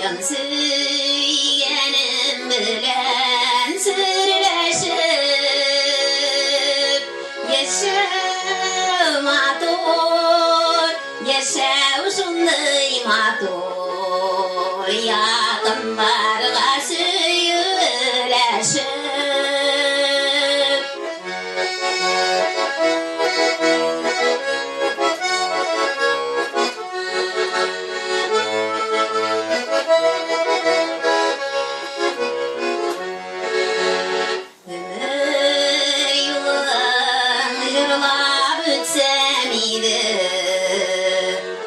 Can söyleygenim bilen sерләшеп yaşa matur, yaşa şunday matur, yakınlarga söylәшеп.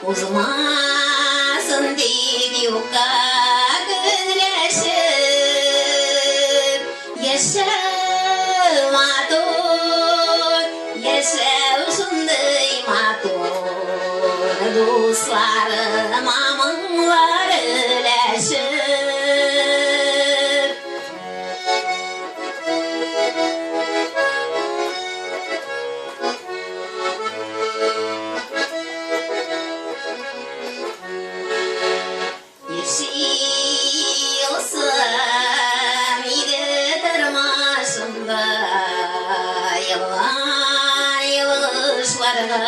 Uzmasın deyip yokka gönleşip yaşa matur, yaşa şunday matur, dostlarım amınlar öleşip. Yılsam idi tırmaşımda yıllar yılışlarga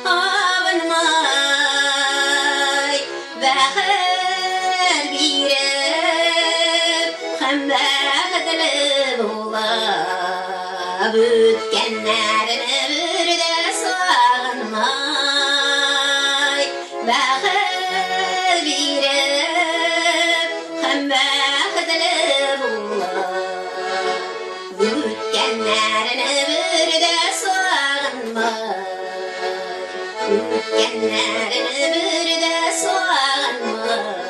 avınmay bäxir birip hem bäxtli bolap ötkenlerini birde sagınmay bäxir birip hem bäxtli bolap ötkenlerini birde sagınmay ötkenlerini birde sagınmay.